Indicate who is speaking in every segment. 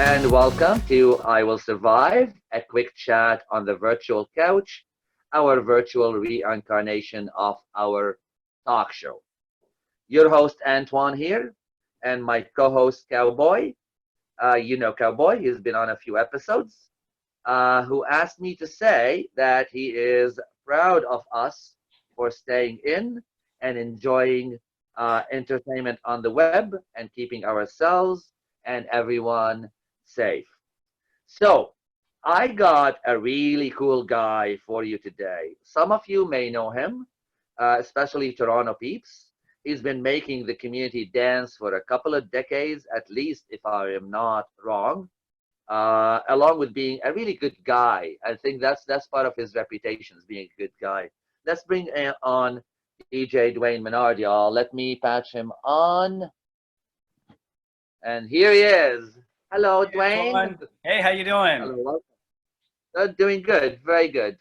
Speaker 1: and welcome to I Will Survive, a quick chat on the virtual couch, our virtual reincarnation of our talk show. Your host, Antoine, here, and my co host, Cowboy. You know Cowboy, he's been on a few episodes, who asked me to say that he is proud of us for staying in and enjoying entertainment on the web and keeping ourselves and everyone safe. So, I got a really cool guy for you today. Some of you may know him, especially Toronto peeps. He's been making the community dance for a couple of decades, at least, if I am not wrong. Along with being a really good guy, I think that's part of his reputation, is being a good guy. Let's bring on DJ Dwayne Minard, y'all. Let me patch him on, and here he is. Hello,
Speaker 2: Hey,
Speaker 1: Dwayne.
Speaker 2: Antoine. Hey, how you doing?
Speaker 1: Hello. Doing good, very good.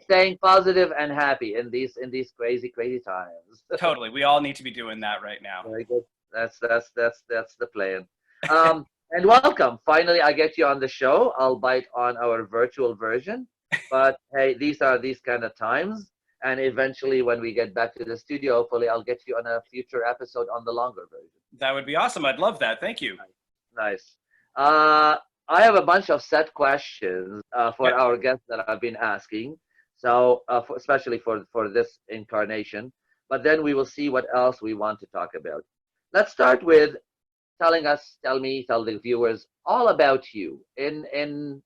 Speaker 1: Staying positive and happy in these crazy crazy times.
Speaker 2: Totally. We all need to be doing that right now.
Speaker 1: Very good. That's the plan. And welcome. Finally, I get you on the show. I'll bite on our virtual version, but hey, these are these kind of times. And eventually, when we get back to the studio, hopefully, I'll get you on a future episode on the longer version.
Speaker 2: That would be awesome. I'd love that. Thank you.
Speaker 1: Nice. I have a bunch of set questions for
Speaker 2: Okay.
Speaker 1: our guests that I've been asking. So, especially for this incarnation. But then we will see what else we want to talk about. Let's start with tell the viewers all about you in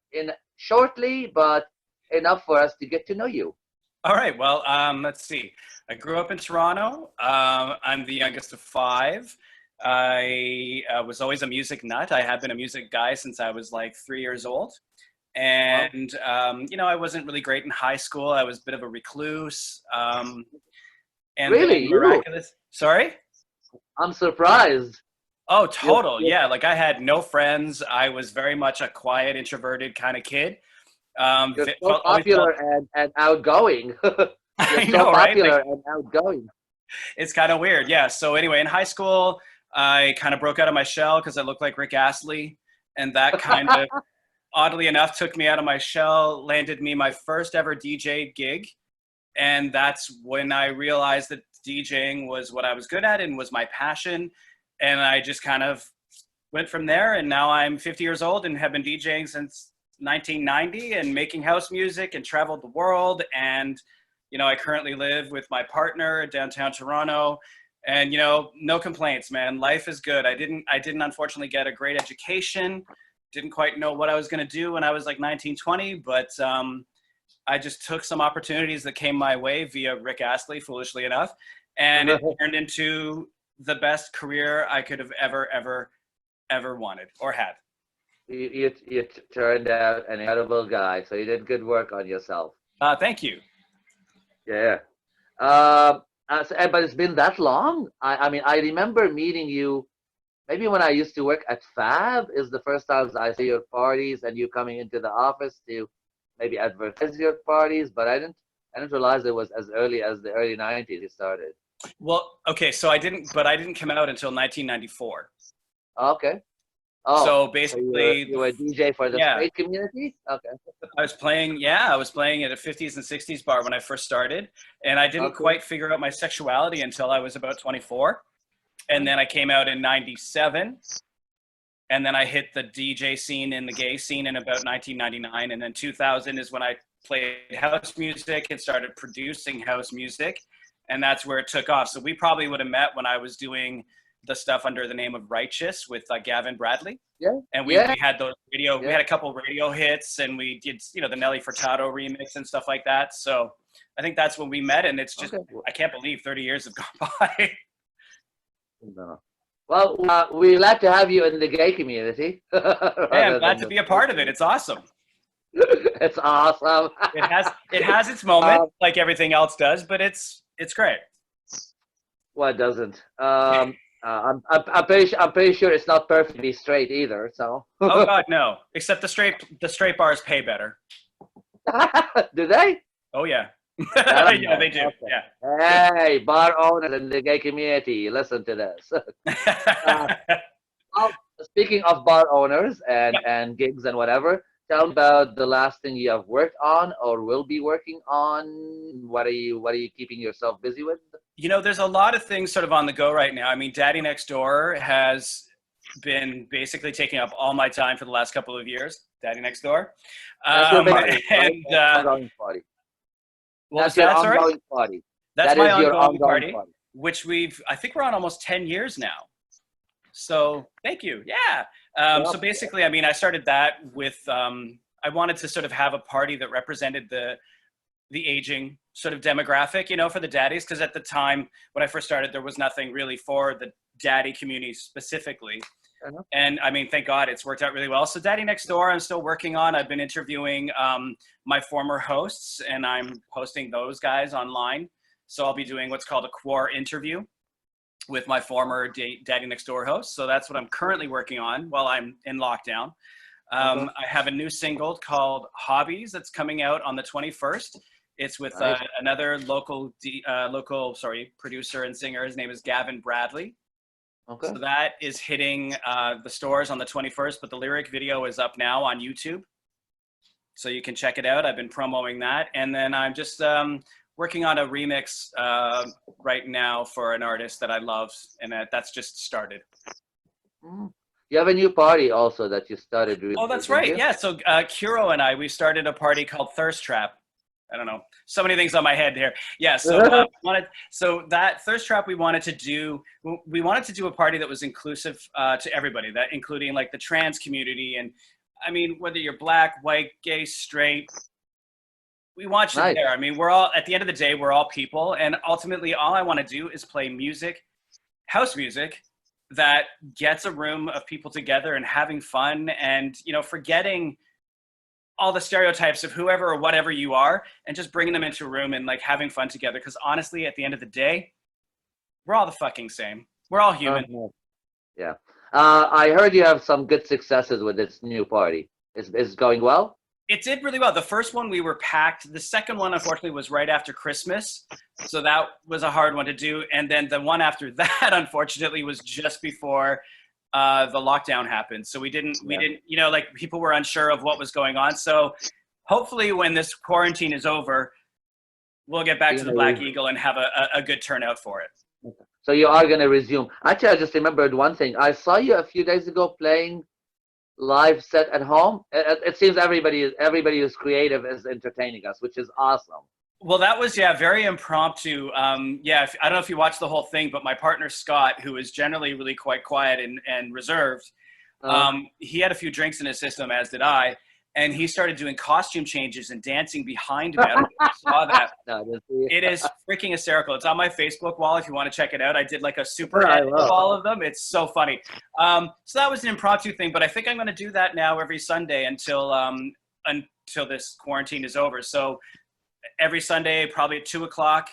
Speaker 1: shortly, but enough for us to get to know you.
Speaker 2: All right. Well, let's see. I grew up in Toronto. I'm the youngest of five. I was always a music nut. I have been a music guy since I was like 3 years old.
Speaker 1: Well,
Speaker 2: And, I wasn't really great in high school. I was a bit of a recluse. And
Speaker 1: really,
Speaker 2: then
Speaker 1: you?
Speaker 2: miraculous. Sorry?
Speaker 1: I'm surprised.
Speaker 2: Oh,
Speaker 1: You,
Speaker 2: total.
Speaker 1: you
Speaker 2: Yeah. Like I had no friends. I was very much a quiet, introverted kind of kid.
Speaker 1: you're so
Speaker 2: Always felt,
Speaker 1: popular and outgoing. You're
Speaker 2: I
Speaker 1: so
Speaker 2: know, right? Like
Speaker 1: popular and outgoing.
Speaker 2: it's kind of weird. Yeah. So anyway, in high school, I kind of broke out of my shell because I looked like Rick Astley. And that kind of, oddly enough, took me out of my shell, landed me my first ever DJ gig. And that's when I realized that DJing was what I was good at and was my passion. And I just kind of went from there. And now I'm 50 years old and have been DJing since 1990 and making house music and traveled the world. And, I currently live with my partner in downtown Toronto. And, no complaints, man. Life is good. I didn't unfortunately get a great education. Didn't quite know what I was going to do when I was like 19, 20, but I just took some opportunities that came my way via Rick Astley, foolishly enough, and it turned into the best career I could have ever wanted or had.
Speaker 1: You turned out an incredible guy, so you did good work on yourself.
Speaker 2: Thank you.
Speaker 1: Yeah. But it's been that long. I mean, I remember meeting you maybe when I used to work at Fab is the first time I see your parties and you coming into the office to maybe advertise your parties, but I didn't realize it was as early as the early 90s you started.
Speaker 2: Well, okay, so I didn't come out until 1994.
Speaker 1: Okay. Oh,
Speaker 2: So
Speaker 1: so you were
Speaker 2: basically,
Speaker 1: you were a DJ for the
Speaker 2: yeah,
Speaker 1: straight community? Okay.
Speaker 2: I was playing at a 50s and 60s bar when I first started, and I didn't
Speaker 1: Okay.
Speaker 2: quite figure out my sexuality until I was about 24. And then I came out in 97, and then I hit the DJ scene and the gay scene in about 1999, and then 2000 is when I played house music and started producing house music, and that's where it took off. So we probably would have met when I was doing the stuff under the name of Righteous with Gavin Bradley.
Speaker 1: Yeah.
Speaker 2: And we
Speaker 1: Yeah.
Speaker 2: had those radio, we
Speaker 1: Yeah.
Speaker 2: had a couple radio hits, and we did, the Nelly Furtado remix and stuff like that. So I think that's when we met, and it's just,
Speaker 1: Okay.
Speaker 2: I can't believe 30 years have gone by.
Speaker 1: No. Well, we like to have you in the gay community
Speaker 2: Hey, I'm
Speaker 1: rather
Speaker 2: glad
Speaker 1: than
Speaker 2: to
Speaker 1: the
Speaker 2: be a
Speaker 1: straight
Speaker 2: part of it.
Speaker 1: community.
Speaker 2: It's awesome.
Speaker 1: It's awesome.
Speaker 2: It has its moments,
Speaker 1: um,
Speaker 2: like everything else does, but it's great.
Speaker 1: what doesn't? I'm pretty sure it's not perfectly straight either. So,
Speaker 2: Oh God, no. Except the straight bars pay better.
Speaker 1: do they?
Speaker 2: Oh yeah.
Speaker 1: I don't
Speaker 2: Yeah,
Speaker 1: know.
Speaker 2: they do.
Speaker 1: Okay. Hey, bar owners in the gay community, listen to this. Uh,
Speaker 2: Yeah.
Speaker 1: well, Speaking of bar owners
Speaker 2: Yeah.
Speaker 1: and gigs and whatever, tell me about the last thing you have worked on or will be working on. What are you keeping yourself busy with?
Speaker 2: There's a lot of things sort of on the go right now. I mean, Daddy Next Door has been basically taking up all my time for the last couple of years. Daddy Next Door.
Speaker 1: That's your
Speaker 2: Um,
Speaker 1: big party, right?
Speaker 2: and
Speaker 1: That's your ongoing party.
Speaker 2: what was
Speaker 1: That's your
Speaker 2: that? Sorry?
Speaker 1: ongoing party.
Speaker 2: That's
Speaker 1: That
Speaker 2: my
Speaker 1: is your
Speaker 2: ongoing
Speaker 1: ongoing
Speaker 2: party,
Speaker 1: party.
Speaker 2: which I think we're on almost 10 years now. So thank you. Yeah. So
Speaker 1: Well,
Speaker 2: basically, I mean, I started that with, I wanted to sort of have a party that represented the aging sort of demographic, for the daddies. Because at the time when I first started, there was nothing really for the daddy community specifically.
Speaker 1: fair enough.
Speaker 2: And I mean, thank God it's worked out really well. So Daddy Next Door, I'm still working on. I've been interviewing my former hosts, and I'm posting those guys online. So I'll be doing what's called a quar interview with my former Daddy Next Door host. So that's what I'm currently working on while I'm in lockdown.
Speaker 1: Okay.
Speaker 2: I have a new single called Hobbies that's coming out on the 21st. It's with
Speaker 1: Nice.
Speaker 2: another local producer and singer. His name is Gavin Bradley.
Speaker 1: Okay.
Speaker 2: So that is hitting the stores on the 21st, but the lyric video is up now on YouTube. So you can check it out. I've been promoting that. And then I'm just working on a remix right now for an artist that I love, and that's just started.
Speaker 1: Mm. You have a new party also that you started
Speaker 2: Oh,
Speaker 1: recently,
Speaker 2: that's
Speaker 1: didn't
Speaker 2: right.
Speaker 1: you?
Speaker 2: Yeah. So Kuro and we started a party called Thirst Trap. I don't know. So many things on my head here. Yeah. So that Thirst Trap we wanted to do a party that was inclusive to everybody, that including like the trans community. And I mean, whether you're black, white, gay, straight, we want you
Speaker 1: Nice.
Speaker 2: there. I mean, we're all, at the end of the day, we're all people. And ultimately all I want to do is play music, house music, that gets a room of people together and having fun and, forgetting all the stereotypes of whoever or whatever you are and just bringing them into a room and like having fun together. Because honestly, at the end of the day, we're all the fucking same. We're all human.
Speaker 1: Yeah. I heard you have some good successes with this new party. Is it going well?
Speaker 2: It did really well. The first one we were packed. The second one, unfortunately, was right after Christmas. So that was a hard one to do. And then the one after that, unfortunately, was just before the lockdown happened. So we didn't, like people were unsure of what was going on. So hopefully when this quarantine is over, we'll get back to the Black Eagle and have a good turnout for it.
Speaker 1: So you are going to resume. Actually, I just remembered one thing. I saw you a few days ago playing live set at home. It seems everybody who's creative is entertaining us, which is awesome.
Speaker 2: Well, that was, very impromptu. I don't know if you watched the whole thing, but my partner, Scott, who is generally really quite quiet and reserved, he had a few drinks in his system, as did I, and he started doing costume changes and dancing behind me. I don't know if you saw that.
Speaker 1: No, I didn't see it.
Speaker 2: It is freaking hysterical. It's on my Facebook wall if you want to check it out. I did like a super edit of all of them. It's so funny. So that was an impromptu thing, but I think I'm going to do that now every Sunday until this quarantine is over. So every Sunday, probably at 2:00,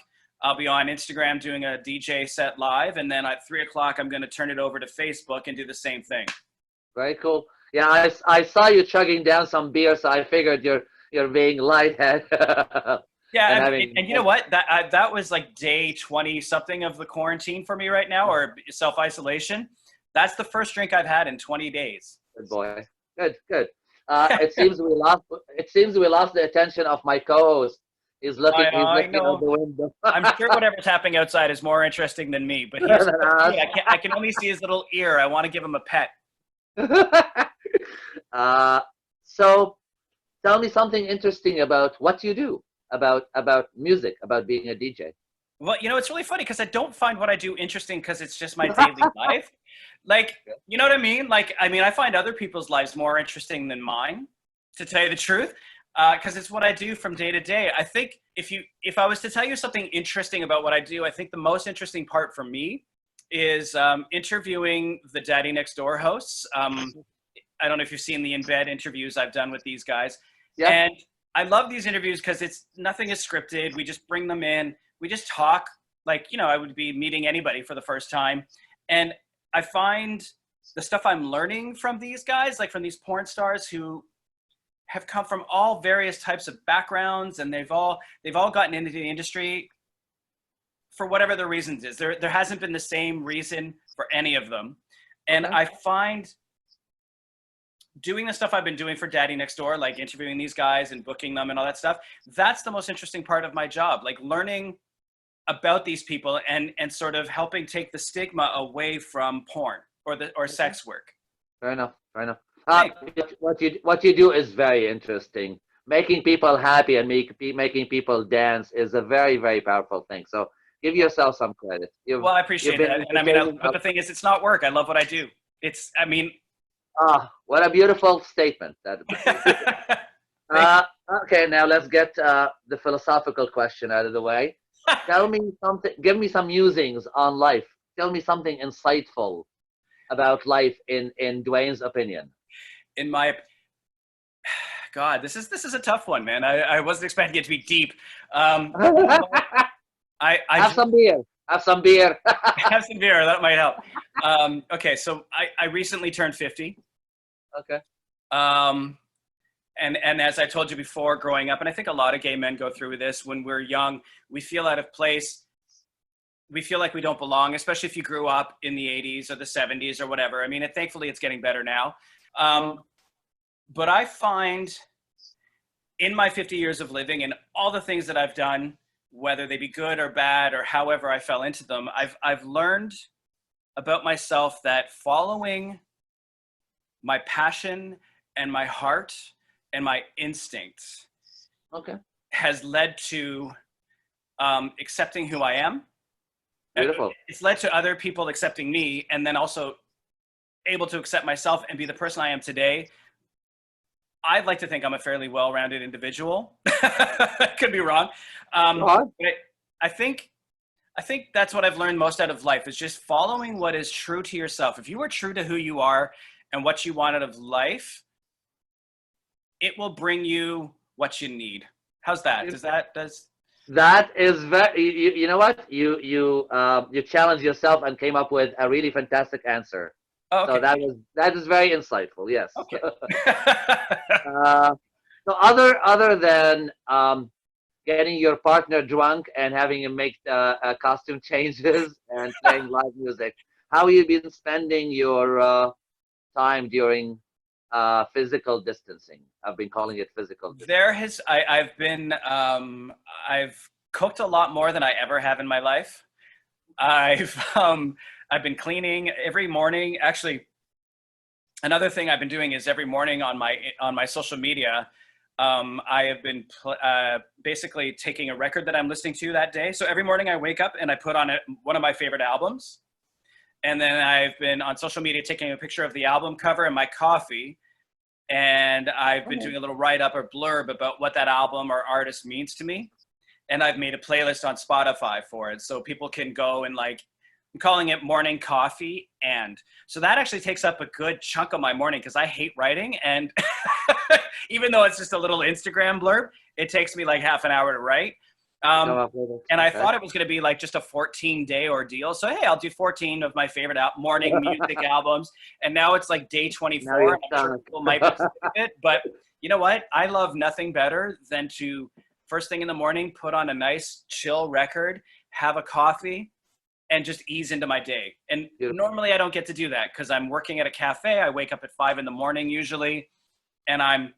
Speaker 2: I'll be on Instagram doing a DJ set live, and then at 3:00, I'm going to turn it over to Facebook and do the same thing.
Speaker 1: Very cool. Yeah, I saw you chugging down some beer, so I figured you're being lightheaded.
Speaker 2: Yeah, and you know what? That was like day 20 something of the quarantine for me right now, or self-isolation. That's the first drink I've had in 20 days.
Speaker 1: Good boy. Good. It seems we lost the attention of my co-host. He's looking out the window.
Speaker 2: I'm sure whatever's happening outside is more interesting than me, but here's I can only see his little ear. I want to give him a pet.
Speaker 1: So tell me something interesting about what you do, about music, about being a DJ.
Speaker 2: Well, it's really funny because I don't find what I do interesting because it's just my daily life. Like, you know what I mean? Like, I find other people's lives more interesting than mine, to tell you the truth, because it's what I do from day to day. I think if I was to tell you something interesting about what I do, I think the most interesting part for me is interviewing the Daddy Next Door hosts. I don't know if you've seen the In Bed interviews I've done with these guys. Yeah. And I love these interviews because nothing is scripted. We just bring them in. We just talk like, I would be meeting anybody for the first time. And I find the stuff I'm learning from these guys, like from these porn stars who have come from all various types of backgrounds, and they've all gotten into the industry for whatever the reasons is. There hasn't been the same reason for any of them. And I find doing the stuff I've been doing for Daddy Next Door, like interviewing these guys and booking them and all that stuff, that's the most interesting part of my job. Like learning about these people and sort of helping take the stigma away from porn or sex work.
Speaker 1: Fair enough. Fair enough. What you do is very interesting. Making people happy and making people dance is a very, very powerful thing. So give yourself some credit.
Speaker 2: Well, I appreciate that. And I mean, but the thing is, it's not work. I love what I do. It's, I mean.
Speaker 1: What a beautiful statement. Okay, now let's get the philosophical question out of the way. Tell me something, give me some musings on life. Tell me something insightful about life in Dwayne's opinion.
Speaker 2: In my, God, this is a tough one, man. I wasn't expecting it to be deep. I
Speaker 1: have some beer. Have some beer.
Speaker 2: Have some beer. That might help. Okay, so I recently turned 50.
Speaker 1: Okay.
Speaker 2: And as I told you before, growing up, and I think a lot of gay men go through this, when we're young, we feel out of place. We feel like we don't belong, especially if you grew up in the 80s or the 70s or whatever. I mean, thankfully it's getting better now. But I find in my 50 years of living and all the things that I've done, whether they be good or bad or however I fell into them, I've learned about myself that following my passion and my heart and my instincts has led to accepting who I am.
Speaker 1: Beautiful.
Speaker 2: It's led to other people accepting me, and then also able to accept myself and be the person I am today. I'd like to think I'm a fairly well-rounded individual. Could be wrong. But I think that's what I've learned most out of life, is just following what is true to yourself. If you are true to who you are and what you want out of life, it will bring you what you need. How's that?
Speaker 1: That is very, you know what? You challenged yourself and came up with a really fantastic answer.
Speaker 2: Oh, okay.
Speaker 1: So that is very insightful. Yes.
Speaker 2: Okay.
Speaker 1: So other than getting your partner drunk and having him make costume changes and playing live music, how have you been spending your time during physical distancing? I've been calling it physical distancing.
Speaker 2: I've cooked a lot more than I ever have in my life. I've been cleaning every morning. Actually, another thing I've been doing is every morning on my social media, I have been basically taking a record that I'm listening to that day. So every morning I wake up and I put on one of my favorite albums. And then I've been on social media taking a picture of the album cover and my coffee. And I've been doing a little write-up or blurb about what that album or artist means to me. And I've made a playlist on Spotify for it. So people can go and I'm calling it morning coffee. And so that actually takes up a good chunk of my morning because I hate writing. And even though it's just a little Instagram blurb, it takes me like half an hour to write. And I thought it was going to be like just a 14-day ordeal. So, hey, I'll do 14 of my favorite morning music albums. And now it's like day 24. And I'm sure people might be sick of it. But you know what? I love nothing better than to, first thing in the morning, put on a nice chill record, have a coffee, and just ease into my day. And normally I don't get to do that because I'm working at a cafe. I wake up at 5 in the morning usually. And I'm,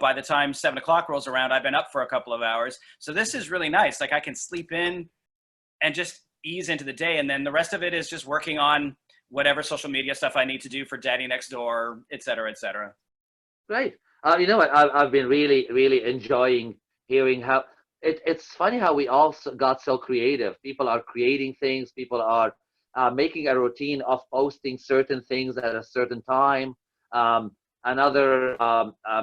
Speaker 2: by the time 7 o'clock rolls around, I've been up for a couple of hours. So this is really nice. Like I can sleep in and just ease into the day. And then the rest of it is just working on whatever social media stuff I need to do for Daddy Next Door, et cetera, et cetera.
Speaker 1: Great. You know what? I've been really, really enjoying hearing how it's funny how we all got so creative. People are creating things. People are making a routine of posting certain things at a certain time. Another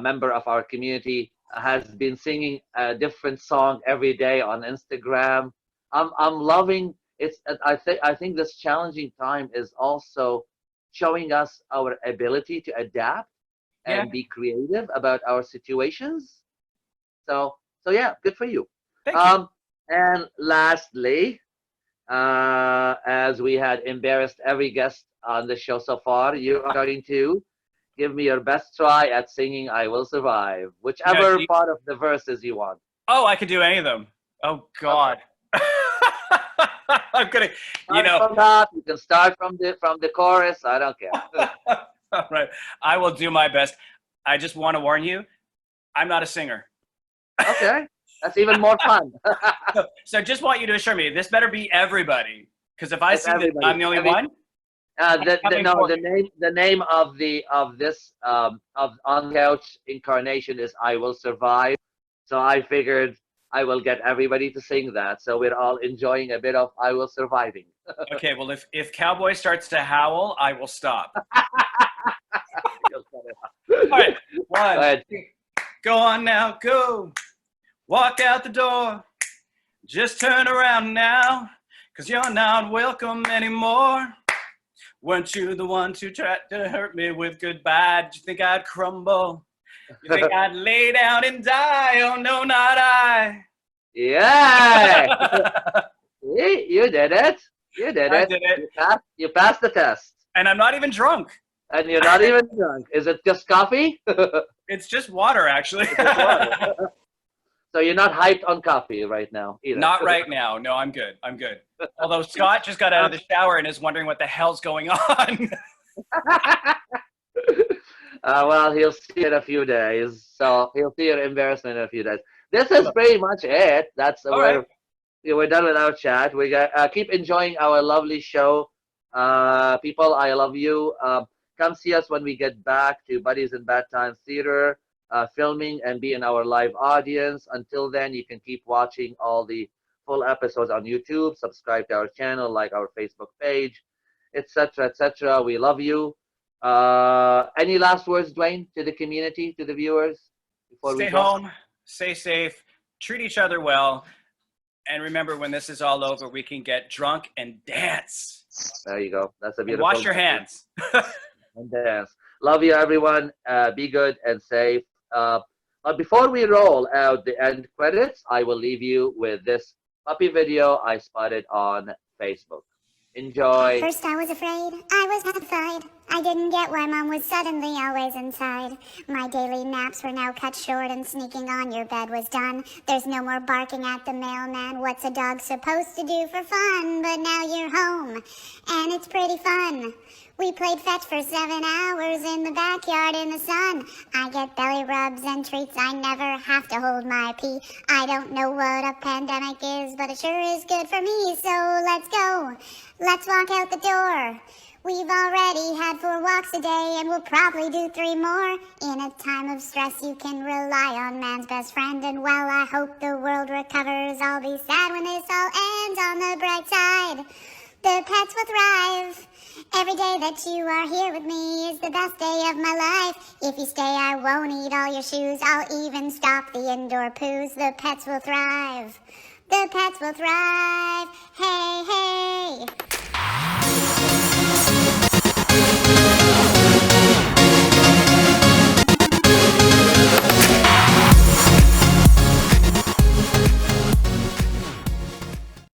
Speaker 1: member of our community has been singing a different song every day on Instagram. I'm loving it. I think this challenging time is also showing us our ability to adapt and be creative about our situations. So yeah, good for you.
Speaker 2: Thank you.
Speaker 1: And lastly, as we had embarrassed every guest on the show so far, you are going to give me your best try at singing I Will Survive, whichever part of the verses you want.
Speaker 2: Oh, I could do any of them. Oh, God. Okay. I'm gonna,
Speaker 1: you can start from the chorus. I don't care.
Speaker 2: All right. I will do my best. I just want to warn you, I'm not a singer.
Speaker 1: Okay, that's even more fun.
Speaker 2: So just want you to assure me, this better be everybody. Because if I
Speaker 1: It's
Speaker 2: see that
Speaker 1: everybody.
Speaker 2: I'm the only one,
Speaker 1: The name of this on couch incarnation is "I Will Survive." So I figured I will get everybody to sing that. So we're all enjoying a bit of "I Will Surviving."
Speaker 2: okay, well, if Cowboy starts to howl, I will stop. All right, one.
Speaker 1: Go ahead.
Speaker 2: Go on now, go. Walk out the door. Just turn around now, because you're not welcome anymore. Weren't you the one who tried to hurt me with goodbye? Did you think I'd crumble? You think I'd lay down and die? Oh, no, not I.
Speaker 1: Yeah. See, you did it. You did
Speaker 2: I
Speaker 1: it.
Speaker 2: did it.
Speaker 1: You passed the test.
Speaker 2: And I'm not even drunk.
Speaker 1: And you're not even drunk. Is it just coffee?
Speaker 2: It's just water, actually.
Speaker 1: So you're not hyped on coffee right now either.
Speaker 2: Not right now. No, I'm good. I'm good. Although Scott just got out of the shower and is wondering what the hell's going on.
Speaker 1: Well, he'll see it in a few days. So he'll see your embarrassment in a few days. This is pretty much it. That's
Speaker 2: right.
Speaker 1: We're done with our chat. We got keep enjoying our lovely show. People, I love you. Come see us when we get back to Buddies in Bad Times Theater, filming and be in our live audience. Until then, you can keep watching all the full episodes on YouTube. Subscribe to our channel, like our Facebook page, etc., etc. We love you. Any last words, Dwayne, to the community, to the viewers?
Speaker 2: Stay home, stay safe, treat each other well, and remember, when this is all over, we can get drunk and dance.
Speaker 1: There you go. That's a beautiful.
Speaker 2: And wash your hands.
Speaker 1: And dance. Love you, everyone. Be good and safe. But before we roll out the end credits, I will leave you with this puppy video I spotted on Facebook. Enjoy.
Speaker 3: First I was afraid, I was terrified. I didn't get why Mom was suddenly always inside. My daily naps were now cut short and sneaking on your bed was done. There's no more barking at the mailman. What's a dog supposed to do for fun? But now you're home, and it's pretty fun. We played fetch for 7 hours in the backyard in the sun. I get belly rubs and treats, I never have to hold my pee. I don't know what a pandemic is, but it sure is good for me. So let's go, let's walk out the door. We've already had 4 walks a day, and we'll probably do 3 more. In a time of stress, you can rely on man's best friend. And while I hope the world recovers, I'll be sad when this all ends. On the bright side, the pets will thrive. Every day that you are here with me is the best day of my life. If you stay, I won't eat all your shoes. I'll even stop the indoor poos. The pets will thrive. The pets will thrive. Hey, hey.